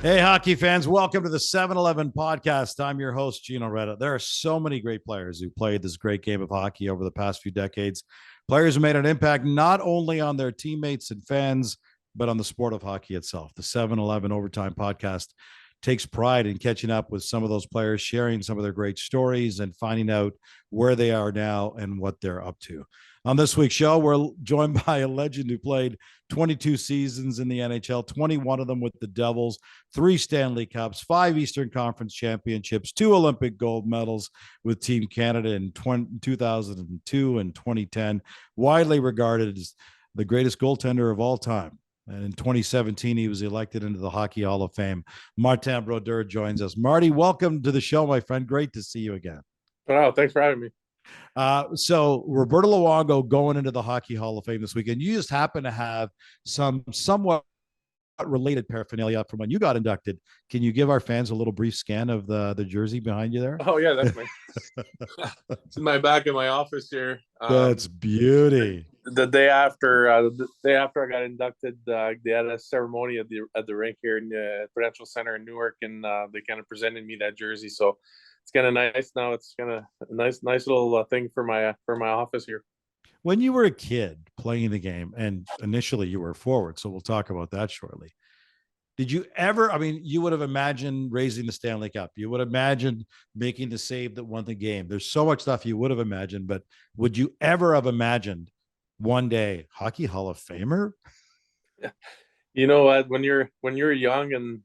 Hey, hockey fans, welcome to the 7-Eleven podcast. I'm your host, Gino Retta. There are so many great players who played this great game of hockey over the past few decades. Players who made an impact not only on their teammates and fans, but on the sport of hockey itself. The 7-Eleven Overtime podcast takes pride in catching up with some of those players, sharing some of their great stories, and finding out where they are now and what they're up to. On this week's show, we're joined by a legend who played 22 seasons in the NHL, 21 of them with the Devils, 3 Stanley Cups, 5 Eastern Conference championships, 2 Olympic gold medals with Team Canada in 2002 and 2010, widely regarded as the greatest goaltender of all time. And in 2017, he was elected into the Hockey Hall of Fame. Martin Brodeur joins us. Marty, welcome to the show, my friend. Great to see you again. Wow, thanks for having me. So Roberto Luongo going into the Hockey Hall of Fame this weekend. You just happen to have some somewhat related paraphernalia from when you got inducted. Can you give our fans a little brief scan of the jersey behind you there? Oh yeah, that's my it's in my back in my office here. That's beauty. The day after I got inducted, they had a ceremony at the rink here in the Prudential Center in Newark, and they kind of presented me that jersey. So it's kind of nice now. It's kind of a nice little thing for my office here. When you were a kid playing the game, and initially you were forward, so we'll talk about that shortly. Did you ever, I mean, you would have imagined raising the Stanley Cup. You would have imagined making the save that won the game. There's so much stuff you would have imagined, but would you ever have imagined one day Hockey Hall of Famer? You know what? When you're young and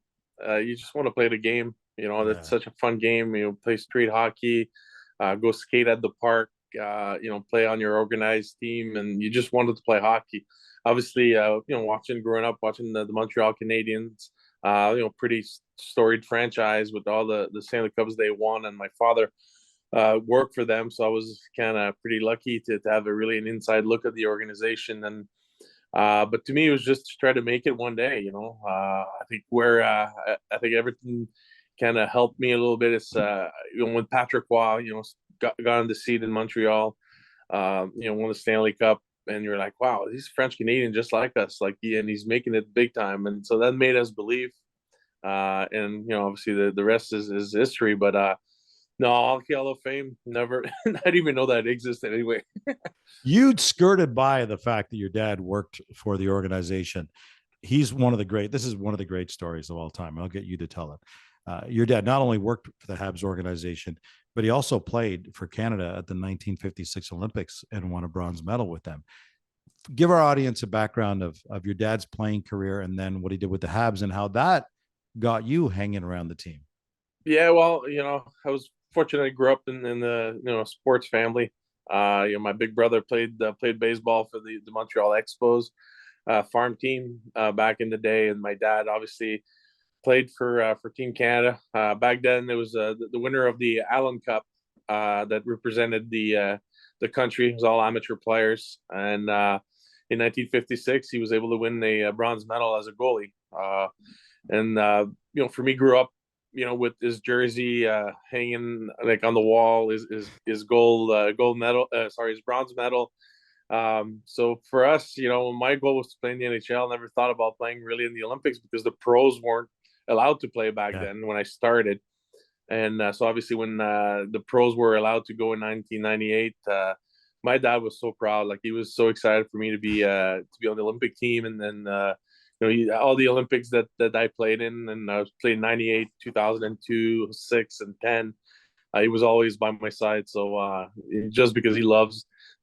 you just want to play the game, that's such a fun game. Play street hockey, go skate at the park, play on your organized team, and you just wanted to play hockey. Obviously, growing up, watching the Montreal Canadiens, pretty storied franchise with all the Stanley Cups they won, and my father worked for them, so I was kind of pretty lucky to have an inside look at the organization. And but to me, it was just to try to make it one day. I think everything kind of helped me a little bit. It's when Patrick Roy, got on the seat in Montreal, won the Stanley Cup, and you're like, wow, he's French Canadian just like us, and he's making it big time, and so that made us believe. And obviously the rest is history. But no, Hockey Hall of Fame, never. I didn't even know that existed anyway. You'd skirted by the fact that your dad worked for the organization. He's one of the great. This is one of the great stories of all time. I'll get you to tell it. Your dad not only worked for the Habs organization, but he also played for Canada at the 1956 Olympics and won a bronze medal with them. Give our audience a background of your dad's playing career and then what he did with the Habs and how that got you hanging around the team. Yeah, well, I was fortunate. I grew up in the sports family. My big brother played baseball for the Montreal Expos farm team back in the day, and my dad obviously played for Team Canada. Back then, it was the winner of the Allen Cup that represented the country. It was all amateur players, and in 1956, he was able to win a bronze medal as a goalie. For me, grew up, with his jersey hanging like on the wall, his gold medal, his bronze medal. So for us, my goal was to play in the NHL. Never thought about playing really in the Olympics because the pros weren't allowed to play back then when I started. And so obviously when the pros were allowed to go in 1998, my dad was so proud. Like, he was so excited for me to be on the Olympic team. And then all the Olympics that I played in, and I was playing 98, 2002, 6, and 10. He was always by my side. So just because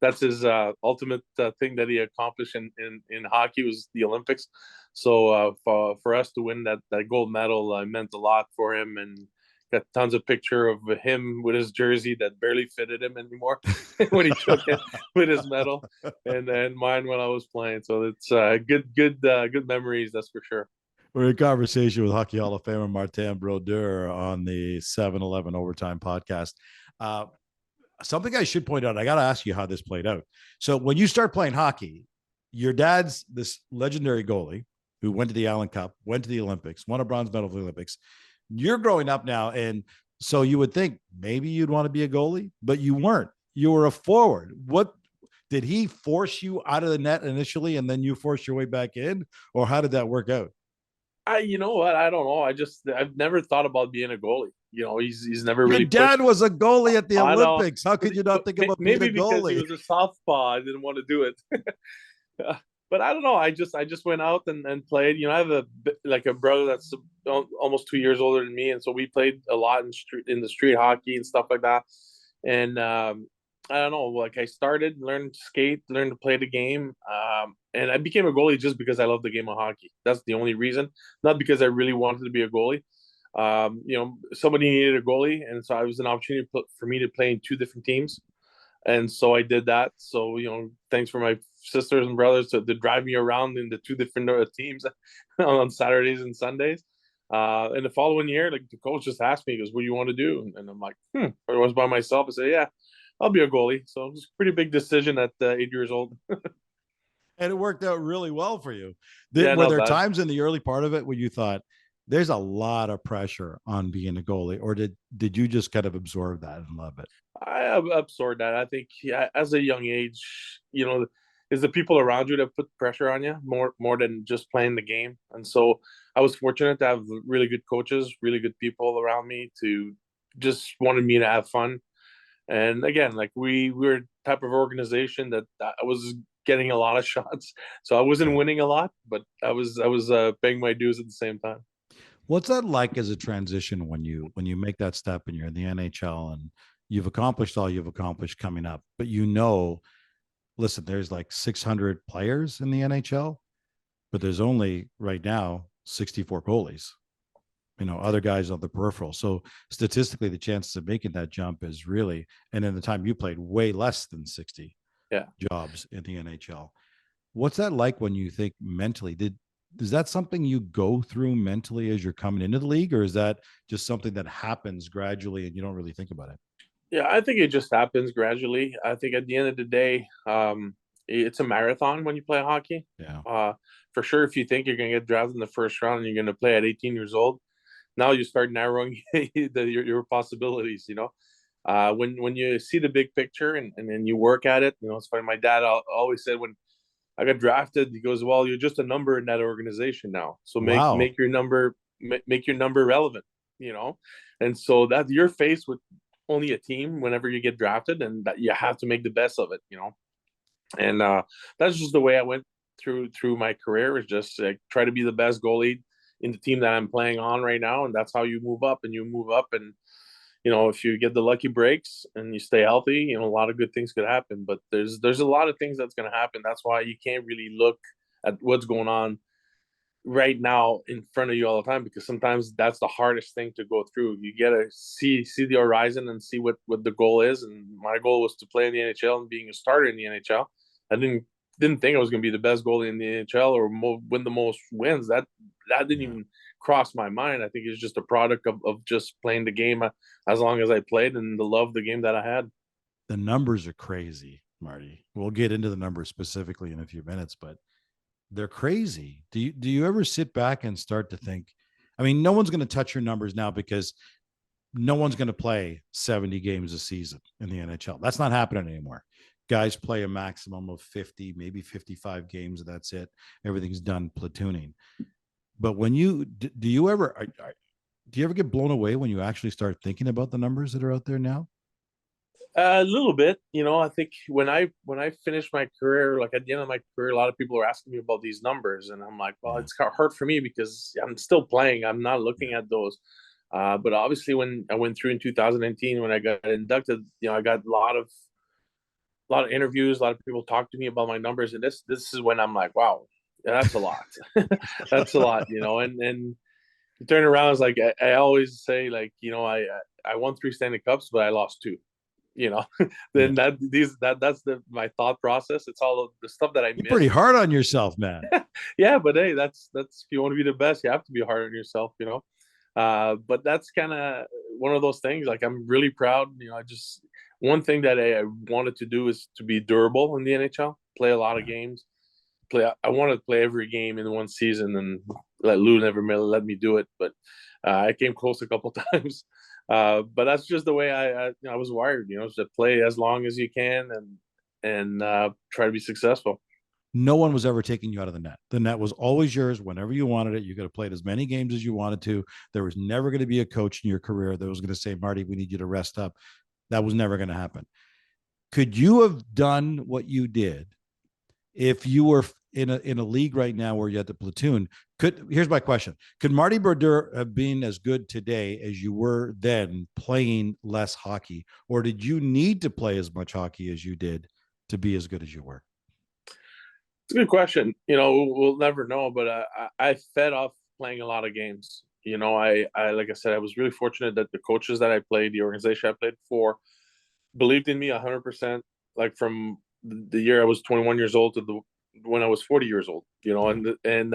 that's his ultimate thing that he accomplished in hockey was the Olympics. So for us to win that gold medal meant a lot for him, and got tons of picture of him with his jersey that barely fitted him anymore when he took it with his medal, and mine when I was playing. So it's good memories, that's for sure. We're in conversation with Hockey Hall of Famer Martin Brodeur on the 7-Eleven Overtime podcast. Something I should point out, I got to ask you how this played out. So when you start playing hockey, your dad's this legendary goalie who went to the Allen Cup, went to the Olympics, won a bronze medal for the Olympics. You're growing up now, and so you would think maybe you'd want to be a goalie, but you weren't. You were a forward. What did he force you out of the net initially, and then you forced your way back in, or how did that work out? You know what? I don't know. I've never thought about being a goalie. He's never Your really pushed. dad was a goalie at the I know, Olympics. How could you not think about being a maybe because he goalie? was a southpaw, I didn't want to do it. But I don't know. I just went out and played. I have a brother that's almost 2 years older than me, and so we played a lot in the street hockey and stuff like that. And I don't know. Like I started, learned to skate, learned to play the game, and I became a goalie just because I love the game of hockey. That's the only reason, not because I really wanted to be a goalie. Somebody needed a goalie, and so I was an opportunity for me to play in two different teams, and so I did that. So thanks for my sisters and brothers to drive me around in the two different teams on Saturdays and Sundays. And the following year, like the coach just asked me, he goes, "What do you want to do?" And I'm like, I was by myself. I said, "Yeah, I'll be a goalie." So it was a pretty big decision at 8 years old. And it worked out really well for you. Yeah, Were not there bad. times in the early part of it where you thought there's a lot of pressure on being a goalie, or did you just kind of absorb that and love it? I absorbed that. I think, yeah, as a young age, is the people around you that put pressure on you more than just playing the game. And so I was fortunate to have really good coaches, really good people around me to just wanted me to have fun. And again, like we were type of organization that I was getting a lot of shots, so I wasn't Yeah. winning a lot, but I was paying my dues at the same time. What's that like as a transition when you make that step and you're in the NHL and you've accomplished all you've accomplished coming up, but listen, there's like 600 players in the NHL, but there's only right now 64 goalies. Other guys on the peripheral. So statistically, the chances of making that jump is really, and in the time you played, way less than 60 Yeah. jobs in the NHL. What's that like when you think mentally? Is that something you go through mentally as you're coming into the league, or is that just something that happens gradually and you don't really think about it? Yeah, I think it just happens gradually. I think at the end of the day, it's a marathon when you play hockey. Yeah. Uh, for sure, if you think you're going to get drafted in the first round and you're going to play at 18 years old, now you start narrowing your possibilities. When you see the big picture and then you work at it. It's funny. My dad always said when I got drafted, he goes, "Well, you're just a number in that organization now. So Wow. make your number relevant." You know, and so that you're faced with only a team whenever you get drafted, and that you have to make the best of it. And that's just the way I went through my career. Is just like try to be the best goalie in the team that I'm playing on right now, and that's how you move up and you move up. And if you get the lucky breaks and you stay healthy, a lot of good things could happen. But there's a lot of things that's going to happen. That's why you can't really look at what's going on right now in front of you all the time, because sometimes that's the hardest thing to go through. You gotta see the horizon and see what the goal is. And my goal was to play in the NHL and being a starter in the NHL. I didn't think I was going to be the best goalie in the NHL or win the most wins. That didn't Yeah. even cross my mind. I think it's just a product of just playing the game as long as I played and the love of the game that I had. The numbers are crazy, Marty. We'll get into the numbers specifically in a few minutes, but they're crazy. Do you ever sit back and start to think? I mean, no one's going to touch your numbers now because no one's going to play 70 games a season in the NHL. That's not happening anymore. Guys play a maximum of 50, maybe 55 games. And that's it. Everything's done platooning. But when do you ever get blown away when you actually start thinking about the numbers that are out there now? A little bit, I think when I finished my career, like at the end of my career, a lot of people are asking me about these numbers, and I'm like, well, Yeah. it's hard for me because I'm still playing. I'm not looking Yeah. at those. But obviously, when I went through in 2019, when I got inducted, I got a lot of interviews, a lot of people talk to me about my numbers, and this is when I'm like, wow, yeah, that's a lot. That's a lot, and you turn around, it's like I always say, like, I won 3 Stanley Cups, but I lost two. you know Yeah. then that's my thought process. It's all of the stuff that I You're pretty missed. hard on yourself, man. Yeah, but hey, that's if you want to be the best, you have to be hard on yourself. But that's kind of one of those things. Like, I'm really proud. I just One thing that I wanted to do is to be durable in the NHL, play a lot of Yeah. games. I wanted to play every game in one season, and Lou never let me do it. But I came close a couple times. But that's just the way I was wired. To play as long as you can and try to be successful. no one was ever taking you out of the net. The net was always yours whenever you wanted it. You could have played as many games as you wanted to. There was never going to be a coach in your career that was going to say, Marty, we need you to rest up. That was never going to happen. Could you have done what you did if you were in a league right now where you had the platoon? Here's my question. Could Marty Brodeur have been as good today as you were then playing less hockey? Or did you need to play as much hockey as you did to be as good as you were? It's a good question. We'll never know, but I fed off playing a lot of games. Like I said, I was really fortunate that the coaches that I played, the organization I played for, believed in me 100%. Like from the year I was 21 years old to when I was 40 years old. And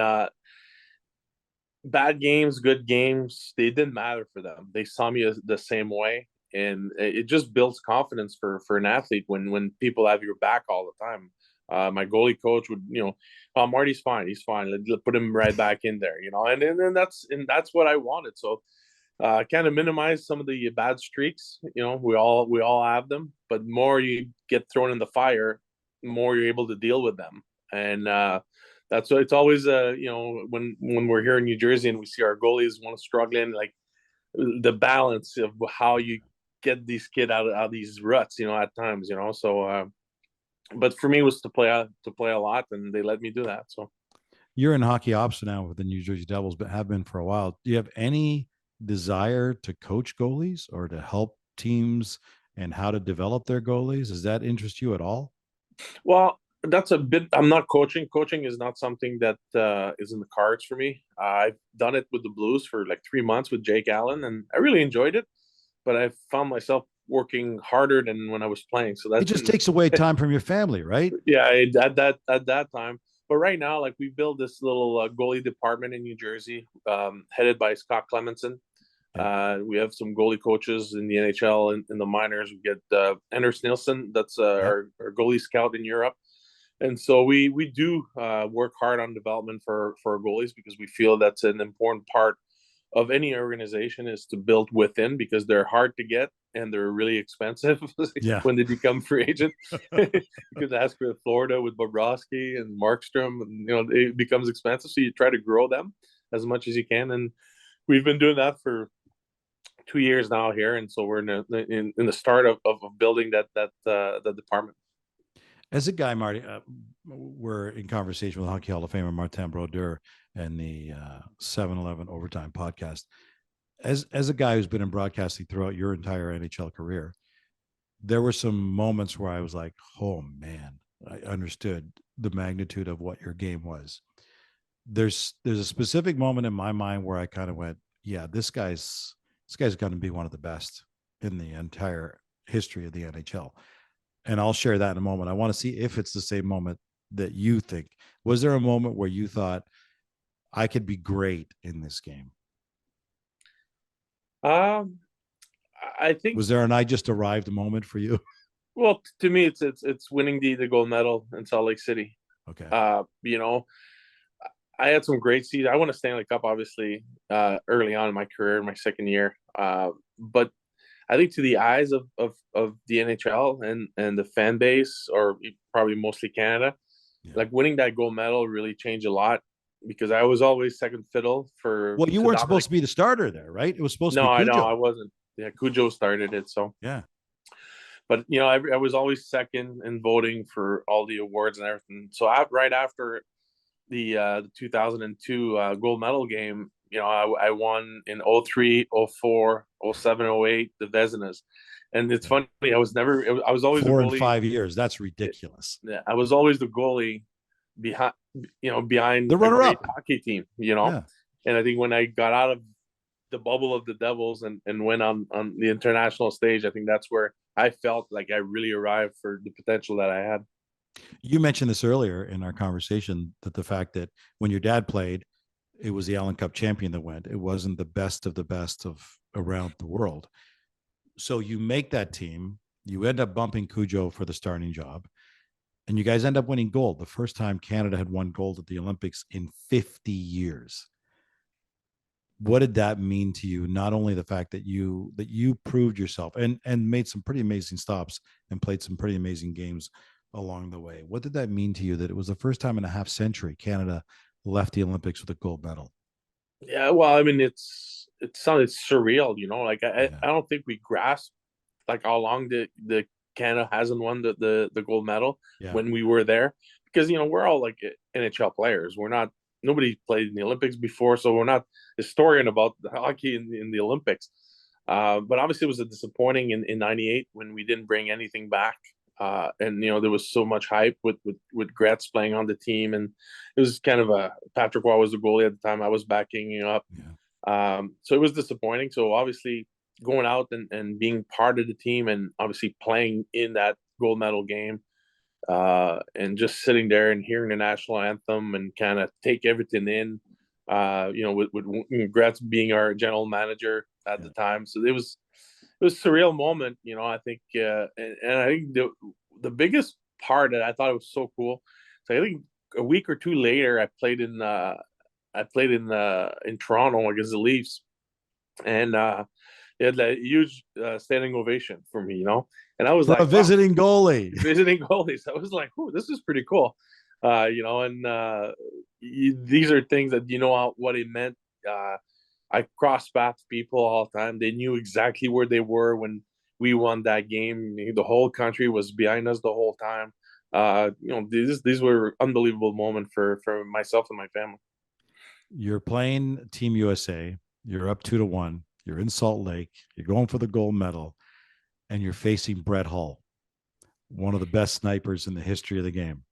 bad games, good games, they didn't matter for them. They saw me as the same way, and it just builds confidence for an athlete when people have your back all the time. My goalie coach would, oh, Marty's fine. He's fine. Let's put him right back in there, and that's what I wanted. So kind of minimize some of the bad streaks. We all have them, but more you get thrown in the fire, more you're able to deal with them. And that's what it's always, when we're here in New Jersey and we see our goalies want to struggling, like the balance of how you get these kids out of these ruts, at times, so but for me, it was to play a lot, and they let me do that. So you're in hockey ops now with the New Jersey Devils, but have been for a while. Do you have any desire to coach goalies or to help teams and how to develop their goalies? Does that interest you at all? Well, that's a bit. I'm not coaching. Coaching is not something that is in the cards for me. I've done it with the Blues for like 3 months with Jake Allen, and I really enjoyed it. But I found myself working harder than when I was playing. So it just takes away time from your family, right? Yeah, at that time. But right now, like we built this little goalie department in New Jersey, headed by Scott Clemenson. We have some goalie coaches in the NHL and in the minors. We get Anders Nilsson, that's our goalie scout in Europe. And so we do work hard on development for our goalies because we feel that's an important part of any organization is to build within, because they're hard to get and they're really expensive when they become free agent. You could ask for Florida with Bobrovsky and Markstrom, and it becomes expensive. So you try to grow them as much as you can, and we've been doing that for 2 years now here, and so we're in the start of building that department. As a guy, Marty, we're in conversation with Hockey Hall of Famer Martin Brodeur and the 7-Eleven Overtime podcast. As a guy who's been in broadcasting throughout your entire NHL career, there were some moments where I was like, oh man, I understood the magnitude of what your game was. There's a specific moment in my mind where I kind of went, yeah, this guy's going to be one of the best in the entire history of the NHL. And I'll share that in a moment. I want to see if it's the same moment that you think. Was there a moment where you thought, I could be great in this game? I think. Was there an I just arrived moment for you? Well, to me, it's winning the gold medal in Salt Lake City. Okay. I had some great seasons. I won a Stanley Cup, obviously, early on in my career, in my second year. But I think to the eyes of the NHL and the fan base, or probably mostly Canada, like winning that gold medal really changed a lot, because I was always second fiddle for. Well, you weren't supposed to be the starter there, right? It was supposed to be Cujo. No, I wasn't. Yeah, Cujo started it, so. Yeah. But, I was always second in voting for all the awards and everything. So right after the 2002 gold medal game, I won in 03, 04, 07, 08, the Vezinas. And it's funny, I was always 4 and 5 years. That's ridiculous. Yeah, I was always the goalie behind the runner-up hockey team, And I think when I got out of the bubble of the Devils and went on the international stage, I think that's where I felt like I really arrived for the potential that I had. You mentioned this earlier in our conversation, that the fact that when your dad played, it was the Allen Cup champion that went. It wasn't the best of around the world. So you make that team, you end up bumping Cujo for the starting job, and you guys end up winning gold. The first time Canada had won gold at the Olympics in 50 years. What did that mean to you? Not only the fact that you proved yourself and made some pretty amazing stops and played some pretty amazing games along the way. What did that mean to you that it was the first time in a half century Canada left the Olympics with a gold medal? Yeah, well, I mean, it's surreal, like Yeah. I don't think we grasp like how long the Canada hasn't won the gold medal Yeah. when we were there, because we're all like NHL players. We're not Nobody played in the Olympics before, so we're not historian about the hockey in the Olympics. But obviously, it was a disappointing in '98 when we didn't bring anything back. And there was so much hype with Gretz playing on the team, and it was kind of a Patrick Waugh was the goalie at the time. I was backing up, Yeah. so it was disappointing. So obviously, going out and being part of the team, and obviously playing in that gold medal game, and just sitting there and hearing the national anthem and kind of take everything in. With Gretz being our general manager at Yeah. the time, so it was a surreal moment. I think, and I think the biggest part that I thought it was so cool. So I think a week or two later, I played in Toronto against the Leafs, and they had a huge standing ovation for me. And I was For a like, wow, visiting goalie. visiting goalies. I was like, "Ooh, this is pretty cool," and these are things that what it meant. I crossed paths people all the time. They knew exactly where they were when we won that game. The whole country was behind us the whole time. These were unbelievable moments for myself and my family. You're playing Team USA. You're up 2-1. You're in Salt Lake. You're going for the gold medal, and you're facing Brett Hull, one of the best snipers in the history of the game.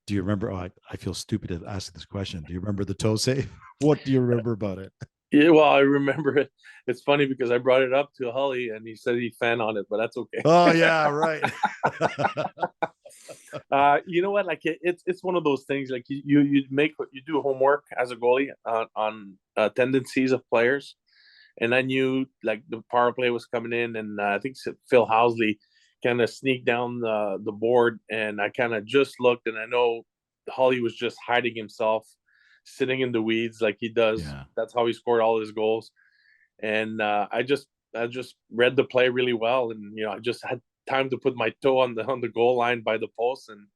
Do you remember? Oh, I feel stupid to ask this question. Do you remember the toe save? What do you remember about it? Yeah, well, I remember it. It's funny because I brought it up to Hully and he said he fan on it, but that's okay. Oh yeah, right. You know what? Like it's one of those things. Like you do homework as a goalie on tendencies of players, and I knew like the power play was coming in, and I think Phil Housley kind of sneaked down the board, and I kind of just looked, and I know Holly was just hiding himself, sitting in the weeds like he does. Yeah. That's how he scored all his goals, and I just read the play really well, and I just had time to put my toe on the goal line by the post, and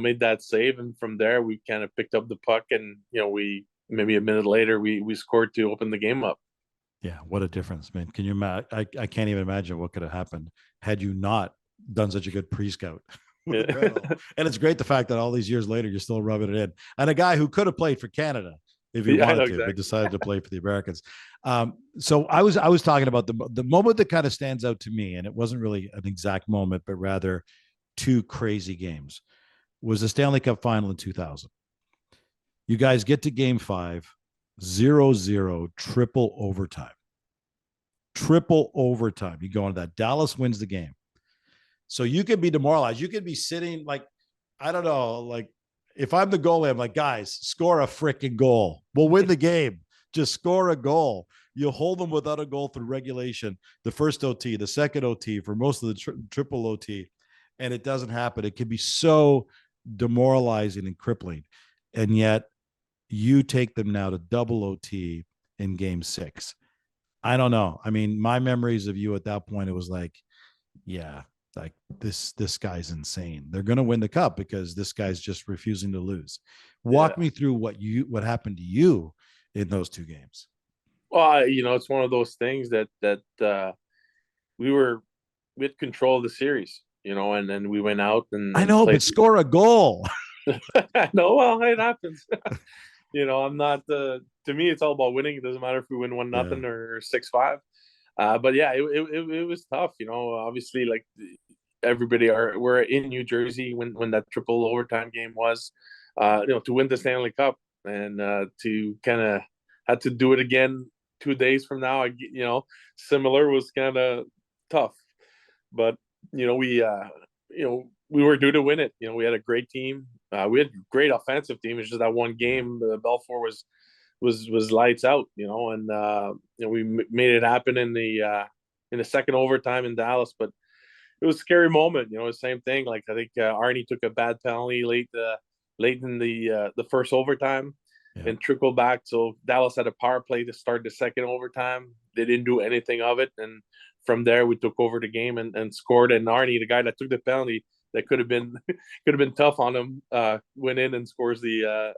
made that save, and from there we kind of picked up the puck, and we maybe a minute later we scored to open the game up. Yeah, what a difference, man. Can you imagine? I can't even imagine what could have happened had you not done such a good pre-scout. Yeah. And it's great the fact that all these years later you're still rubbing it in. And a guy who could have played for Canada if he Yeah, I know wanted to, but exactly. decided to play for the Americans. So I was talking about the moment that kind of stands out to me, and it wasn't really an exact moment, but rather two crazy games. Was the Stanley Cup final in 2000. You guys get to game 5, 0-0, triple overtime. Triple overtime. You go into that. Dallas wins the game. So you could be demoralized. You could be sitting like, I don't know, like if I'm the goalie, I'm like, guys, score a freaking goal. We'll win the game. Just score a goal. You'll hold them without a goal through regulation, the first OT, the second OT, for most of the triple OT, and it doesn't happen. It can be so demoralizing and crippling. And yet you take them now to double OT in game 6. I don't know. I mean, my memories of you at that point, it was like, yeah, like this guy's insane. They're going to win the cup because this guy's just refusing to lose. Yeah. Walk me through what happened to you in those 2 games. Well, it's one of those things that we were with control of the series, and then we went out and, I and know, played. but score a goal. No, well, it happens. I'm not to me, it's all about winning. It doesn't matter if we win one Yeah. nothing or 6-5. But yeah, it was tough. Obviously, like everybody we're in New Jersey when that triple overtime game was, to win the Stanley Cup, and to kind of had to do it again 2 days from now. Similar was kind of tough, but we were due to win it. We had a great team. We had a great offensive team. It's just that one game, Belfort was lights out. And we made it happen in the second overtime in Dallas, but it was a scary moment. The same thing. Like I think Arnie took a bad penalty late in the first overtime, Yeah. and trickled back. So Dallas had a power play to start the second overtime. They didn't do anything of it, and from there we took over the game and scored. And Arnie, the guy that took the penalty, that could have been tough on him, went in and scores the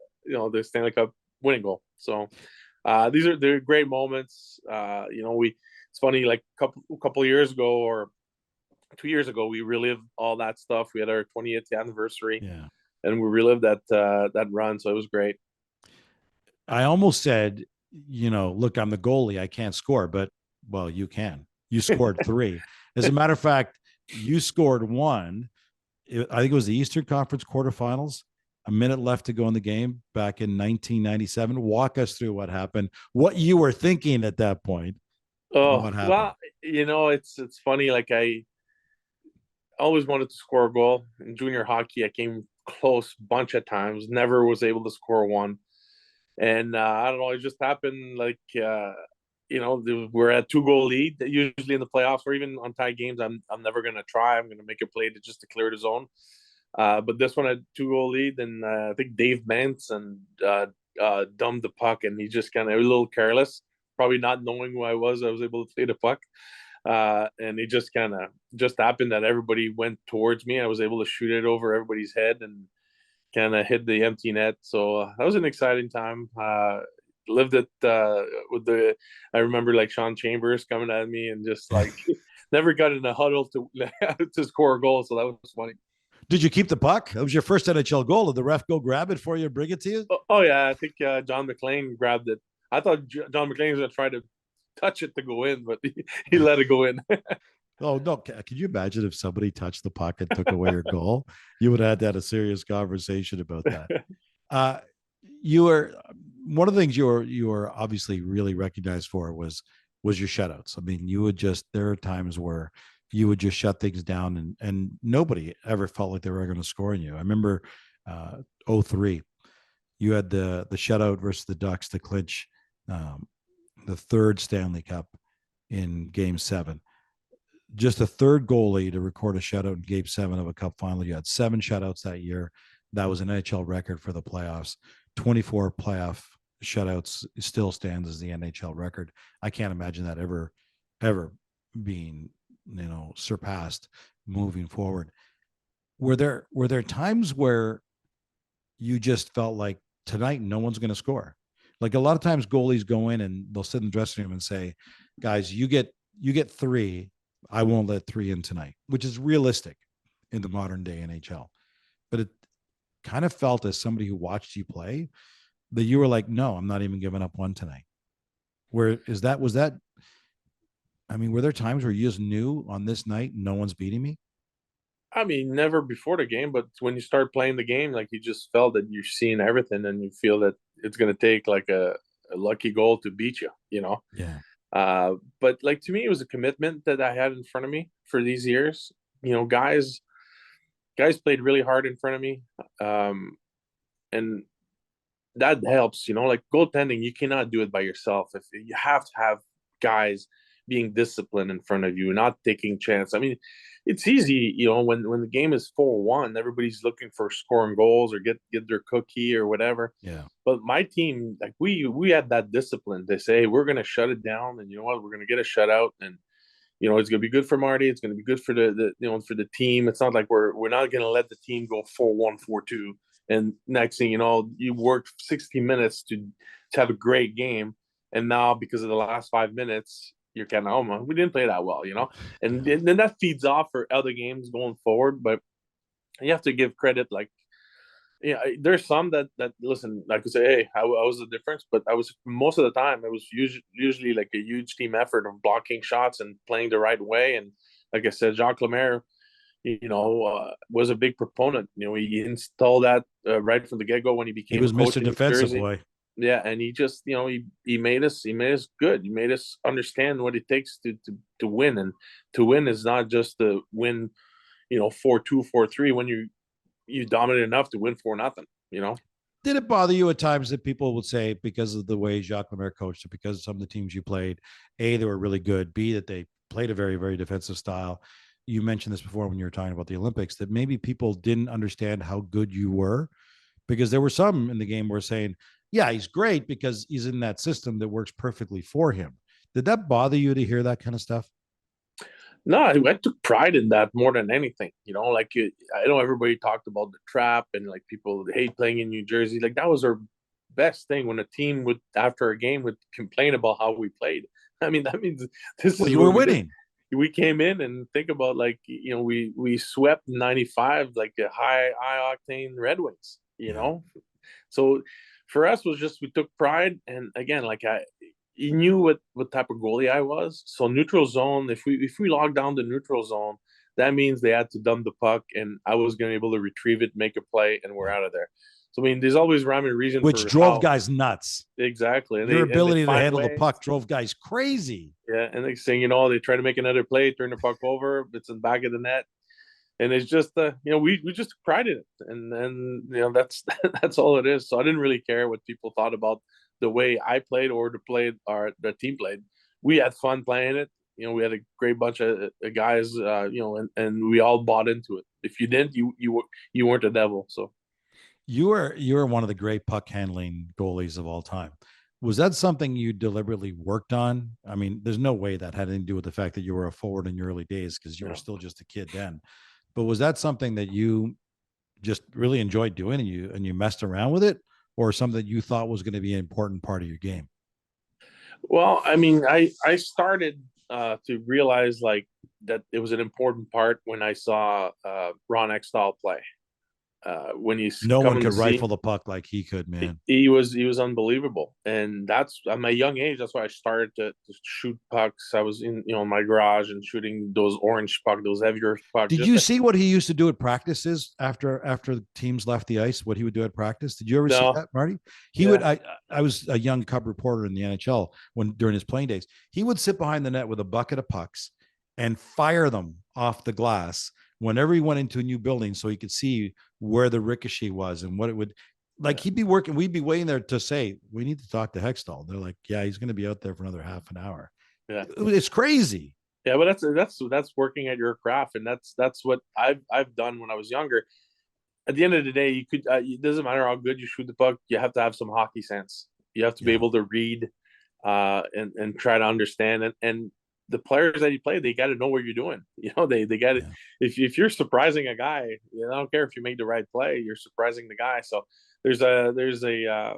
Stanley Cup winning goal. So they're great moments. It's funny, like couple years ago or 2 years ago, we relived all that stuff. We had our 20th anniversary, and we relived that run. So it was great. I almost said, look, I'm the goalie. I can't score, but well, you can. You scored 3. As a matter of fact, you scored 1. I think it was the Eastern Conference quarterfinals. A minute left to go in the game back in 1997. Walk us through what happened, what you were thinking at that point. Oh, well, it's funny. Like, I always wanted to score a goal in junior hockey. I came close a bunch of times, never was able to score one. And I don't know, it just happened like, we're at 2-goal lead. Usually in the playoffs or even on tie games, I'm never going to try. I'm going to make a play just to clear the zone. But this one had 2-goal lead, and I think Dave Manson dumped the puck, and he just kind of a little careless, probably not knowing who I was able to play the puck. And it just kind of happened that everybody went towards me. I was able to shoot it over everybody's head and kind of hit the empty net. So that was an exciting time. Lived it I remember like Sean Chambers coming at me and just like never got in a huddle to score a goal. So that was funny. Did you keep the puck? That was your first NHL goal. Did the ref go grab it for you and bring it to you? Oh yeah, I think John McLean grabbed it. I thought John McLean was going to try to touch it to go in, but he let it go in. Oh, no. Could you imagine if somebody touched the puck and took away your goal? You would have had to have a serious conversation about that. You were one of the things you were obviously really recognized for was your shutouts. I mean, there are times where you would just shut things down and nobody ever felt like they were going to score on you. I remember 2003, you had the shutout versus the Ducks to clinch the 3rd Stanley Cup in Game 7. Just a third goalie to record a shutout in Game 7 of a Cup final. You had 7 shutouts that year. That was an NHL record for the playoffs. 24 playoff shutouts still stands as the NHL record. I can't imagine that ever being surpassed moving forward. Were there times where you just felt like tonight no one's going to score? Like a lot of times goalies go in and they'll sit in the dressing room and say, guys, you get 3. I won't let 3 in tonight, which is realistic in the modern day NHL. But it kind of felt, as somebody who watched you play, that you were like, no, I'm not even giving up 1 tonight. Were there times where you just knew on this night, no one's beating me? I mean, never before the game, but when you start playing the game, like you just felt that you're seeing everything and you feel that it's going to take like a lucky goal to beat you, Yeah. But like, to me, it was a commitment that I had in front of me for these years. Guys played really hard in front of me. And that helps, like goaltending, you cannot do it by yourself. If you have to have guys being disciplined in front of you, not taking chance. I mean, it's easy, when the game is 4-1, everybody's looking for scoring goals or get their cookie or whatever. Yeah. But my team, like we had that discipline to say, we're going to shut it down, and you know what, we're going to get a shutout, and it's going to be good for Marty. It's going to be good for for the team. It's not like we're not going to let the team go 4-1, 4-2, and next thing you know, you worked 60 minutes to have a great game, and now because of the last 5 minutes, you're kind of, we didn't play that well, and then that feeds off for other games going forward. But you have to give credit, like, there's some that listen, I could say, hey, I was the difference, but I was, most of the time, it was usually like a huge team effort of blocking shots and playing the right way. And like I said, Jacques Lemaire, was a big proponent. He installed that right from the get go when he became. He was Mr. Defensive boy. Yeah, and he just, he made us good. He made us understand what it takes to win, and to win is not just to win, 4-2, 4-3 when you dominate enough to win 4-0. Did it bother you at times that people would say, because of the way Jacques Lemaire coached it, because of some of the teams you played, A, they were really good, B, that they played a very, very defensive style? You mentioned this before when you were talking about the Olympics, that maybe people didn't understand how good you were, because there were some in the game who were saying, yeah, he's great because he's in that system that works perfectly for him. Did that bother you to hear that kind of stuff? No, I took pride in that more than anything. Like I know everybody talked about the trap and like people hate playing in New Jersey. Like that was our best thing when a team would after a game would complain about how we played. I mean, that means this Well, is you were what we did. winning. We came in and think about like we swept 95 like the high octane Red Wings. Yeah. So for us was just we took pride, and again, like he knew what type of goalie I was. So neutral zone, if we logged down the neutral zone, that means they had to dump the puck, and I was going to be able to retrieve it, make a play, and we're Yeah. out of there. So I mean, there's always rhyme and reason Which for drove how guys nuts. exactly, and Your they ability to find handle the ways. puck drove guys crazy. Yeah, and next thing you know, they try to make another play, turn the puck over, it's in the back of the net, and it's just we just pride in it, and that's that's all it is. So I didn't really care what people thought about the way I played or the team played. We had fun playing it. We had a great bunch of guys, and we all bought into it. If you didn't, you weren't a devil. So You were one of the great puck handling goalies of all time. Was that something you deliberately worked on? I mean, there's no way that had anything to do with the fact that you were a forward in your early days because you were still just a kid then. But was that something that you just really enjoyed doing and you messed around with it, or something that you thought was going to be an important part of your game? well, I mean, I started to realize like that it was an important part when I saw Ron Extall play. When he's No one coming to could see, rifle the puck like he could, man. he was unbelievable, and that's at my young age. That's why I started to shoot pucks. I was in my garage and shooting those orange puck, those heavier pucks. Did you see what he used to do at practices after teams left the ice? What he would do at practice? Did you ever see No, that, Marty? He would. yeah, I was a young Cub reporter in the NHL when during his playing days. He would sit behind the net with a bucket of pucks and fire them off the glass whenever he went into a new building, so he could see where the ricochet was and what it would. Like yeah, he'd be working, we'd be waiting there to say, we need to talk to Hextall. They're like, yeah, he's going to be out there for another half an hour. yeah. It's crazy. Yeah, but that's working at your craft, and that's what I've done when I was younger. At the end of the day, you could it doesn't matter how good you shoot the puck. You have to have some hockey sense. You have to be Yeah. able to read, and try to understand. And the players that you play, they got to know what you're doing. They got to. Yeah. If you're surprising a guy, I don't care if you make the right play. You're surprising the guy. So there's a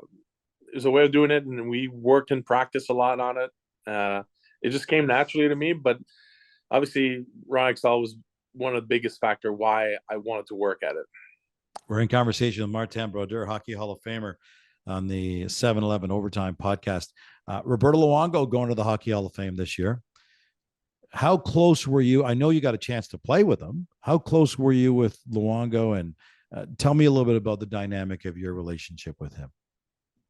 way of doing it, and we worked in practice a lot on it. It just came naturally to me, but obviously Ron Extall was one of the biggest factor why I wanted to work at it. We're in conversation with Martin Brodeur, Hockey Hall of Famer, on the 7-Eleven Overtime podcast. Roberto Luongo going to the Hockey Hall of Fame this year. How close were you? I know you got a chance to play with him. How close were you with Luongo? And tell me a little bit about the dynamic of your relationship with him.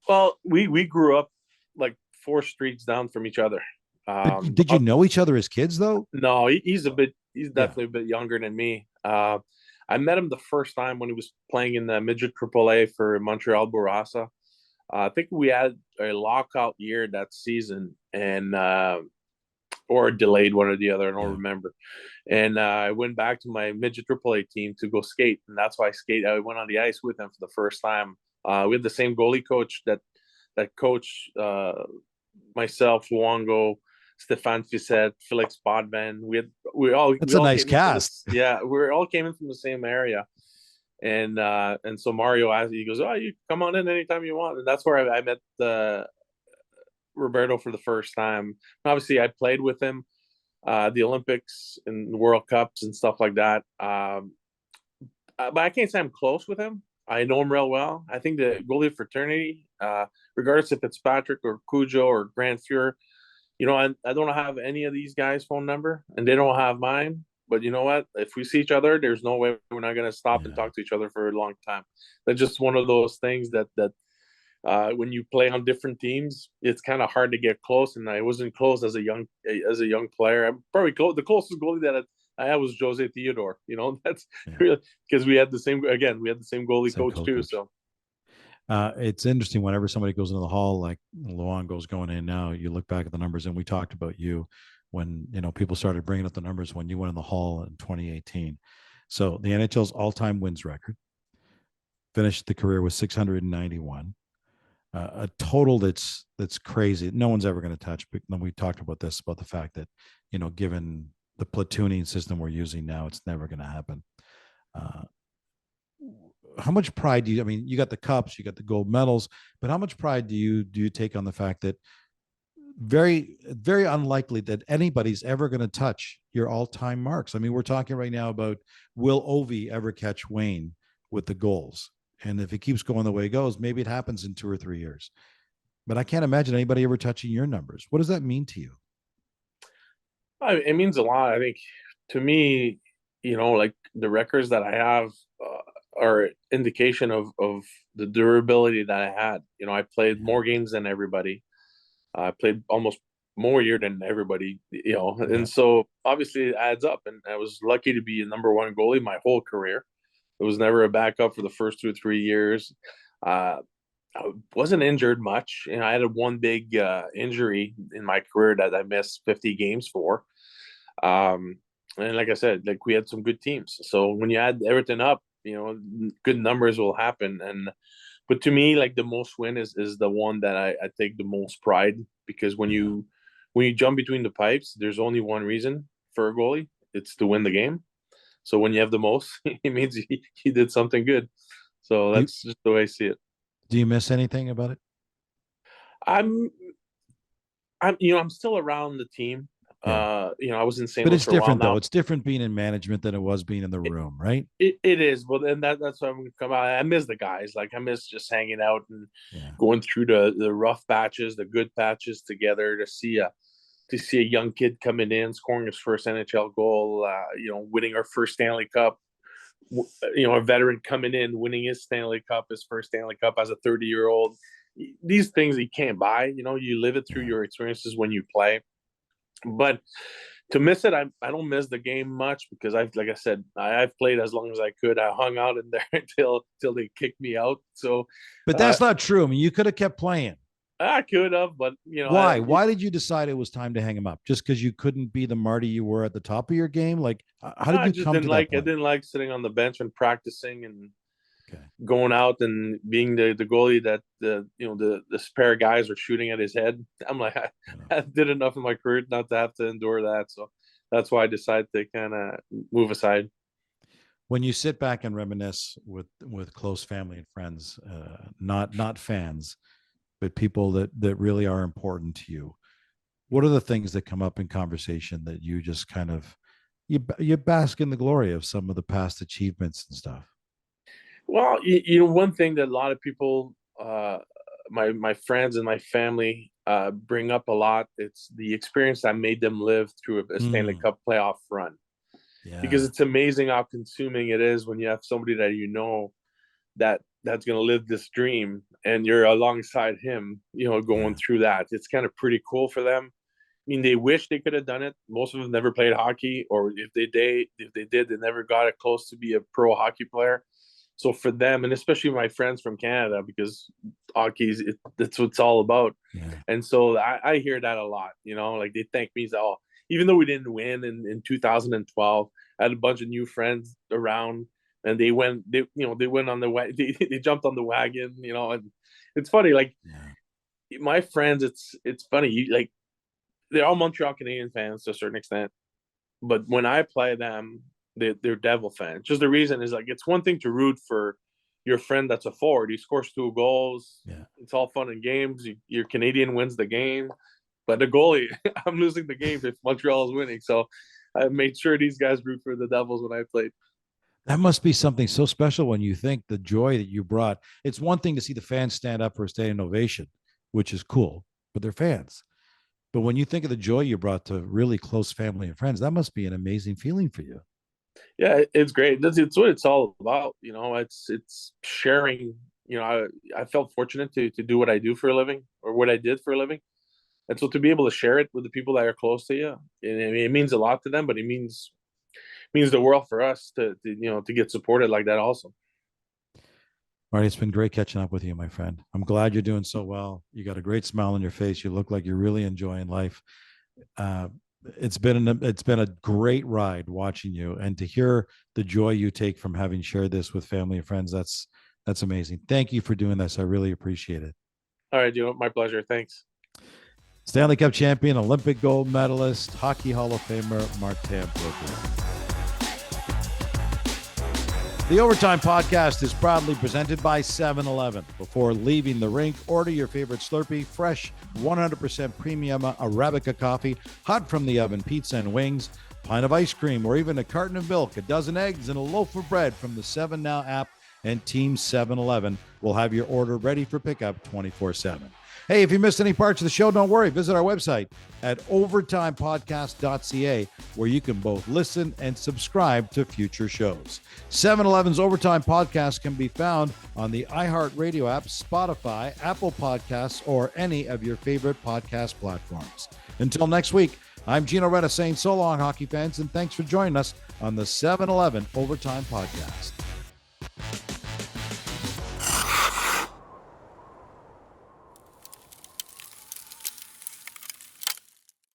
Well, we grew up like 4 streets down from each other. But did you know each other as kids, though? No, he's definitely a bit younger than me. I met him the first time when he was playing in the midget AAA for Montreal Bourassa. I think we had a lockout year that season, and or delayed, one or the other. I don't remember. And I went back to my midget AAA team to go skate, and that's why I went on the ice with him for the first time. We had the same goalie coach that coached myself, Luongo, Stefan Fissette, Felix Bodman. That's a nice cast. We all came in from the same area. And so Mario asked, he goes, "Oh, you come on in anytime you want." And that's where I met Roberto for the first time. Obviously, I played with him the Olympics and the World Cups and stuff like that. But I can't say I'm close with him. I know him real well. I think the goalie fraternity, regardless if it's Patrick or Cujo or Grant Fuhr, I don't have any of these guys' phone number, and they don't have mine. But you know what? If we see each other, there's no way we're not going to stop and talk to each other for a long time. That's just one of those things that when you play on different teams, it's kind of hard to get close. And I wasn't close as a young player. I'm probably the closest goalie that I had was Jose Theodore. That's really because we had the same goalie coach too. So it's interesting whenever somebody goes into the hall, like Luongo's going in now, you look back at the numbers, and we talked about you when, people started bringing up the numbers when you went in the hall in 2018. So the NHL's all-time wins record, finished the career with 691, a total that's crazy. No one's ever going to touch. But then we talked about this, about the fact that, given the platooning system we're using now, it's never going to happen. How much pride do you, I mean, you got the cups, you got the gold medals, but how much pride do you take on the fact that very unlikely that anybody's ever going to touch your all-time marks? I mean, we're talking right now about, will Ovi ever catch Wayne with the goals? And if it keeps going the way it goes, maybe it happens in 2 or 3 years. But I can't imagine anybody ever touching your numbers. What does that mean to you? It means a lot. I think to me, like the records that I have are indication of the durability that I had. I played more games than everybody. I played almost more year than everybody, and so obviously it adds up. And I was lucky to be a number one goalie my whole career. It was never a backup for the first 2 or 3 years. I wasn't injured much. I had one big injury in my career that I missed 50 games for. And like I said, like we had some good teams. So when you add everything up, good numbers will happen. But to me, like the most win is the one that I take the most pride, because when you jump between the pipes, there's only one reason for a goalie. It's to win the game. So when you have the most, it means you did something good. So that's just the way I see it. Do you miss anything about it? I'm I'm still around the team. Yeah. I was in St. But Louis it's for a while different now. though. It's different being in management than it was being in the room, right? It is. Well, then that's why I'm gonna come out. I miss the guys. Like I miss just hanging out and going through the rough patches, the good patches together, to see a young kid coming in, scoring his first NHL goal, winning our first Stanley Cup. A veteran coming in, winning his first Stanley Cup as a 30-year-old. These things you can't buy. You live it through your experiences when you play. But to miss it, I don't miss the game much, because like I said, I've played as long as I could. I hung out in there until they kicked me out. So, but that's not true. I mean, you could have kept playing. I could have, but why? Why did you decide it was time to hang him up? Just because you couldn't be the Marty you were at the top of your game? Like, how did you come to that point? I didn't like sitting on the bench and practicing and going out and being the goalie that the spare guys are shooting at his head. I'm like, I did enough in my career not to have to endure that. So that's why I decided to kind of move aside. When you sit back and reminisce with close family and friends, not fans, but people that really are important to you, what are the things that come up in conversation that you just kind of you bask in the glory of some of the past achievements and stuff? Well, one thing that a lot of people, my friends and my family, bring up a lot, it's the experience that made them live through a Stanley Cup playoff run. Yeah. Because it's amazing how consuming it is when you have somebody that that's going to live this dream, and you're alongside him, going through that. It's kind of pretty cool for them. I mean, they wish they could have done it. Most of them never played hockey, or if they did, they never got it close to be a pro hockey player. So for them, and especially my friends from Canada, because hockey that's what it's all about. Yeah. And so I hear that a lot, like they thank me. So even though we didn't win in 2012, I had a bunch of new friends around, and they went on the they jumped on the wagon, and it's funny. Like my friends, it's funny. Like they're all Montreal Canadian fans to a certain extent, but when I play them, they're Devil fans. Just the reason is, like, it's one thing to root for your friend that's a forward. He scores 2 goals. Yeah. It's all fun and games. Your Canadian wins the game. But the goalie, I'm losing the game if Montreal is winning. So I made sure these guys root for the Devils when I played. That must be something so special when you think the joy that you brought. It's one thing to see the fans stand up for a standing ovation, which is cool, but they're fans. But when you think of the joy you brought to really close family and friends, that must be an amazing feeling for you. Yeah, it's great. It's what it's all about. It's sharing. I felt fortunate to do what I do for a living, or what I did for a living. And so to be able to share it with the people that are close to you, it means a lot to them, but it means the world for us to get supported like that also. Marty, it's been great catching up with you, my friend. I'm glad you're doing so well. You got a great smile on your face. You look like you're really enjoying life. It's been a great ride watching you, and to hear the joy you take from having shared this with family and friends. That's amazing. Thank you for doing this. I really appreciate it. All right, my pleasure. Thanks. Stanley Cup champion, Olympic gold medalist, Hockey Hall of Famer, Martin Brodeur. The Overtime Podcast is proudly presented by 7-Eleven. Before leaving the rink, order your favorite Slurpee, fresh, 100% premium Arabica coffee, hot from the oven, pizza and wings, pint of ice cream, or even a carton of milk, a dozen eggs, and a loaf of bread from the 7 Now app, and Team 7-Eleven will have your order ready for pickup 24/7. Hey, if you missed any parts of the show, don't worry. Visit our website at overtimepodcast.ca, where you can both listen and subscribe to future shows. 7-Eleven's Overtime Podcast can be found on the iHeartRadio app, Spotify, Apple Podcasts, or any of your favorite podcast platforms. Until next week, I'm Gino Reda saying so long, hockey fans, and thanks for joining us on the 7-Eleven Overtime Podcast.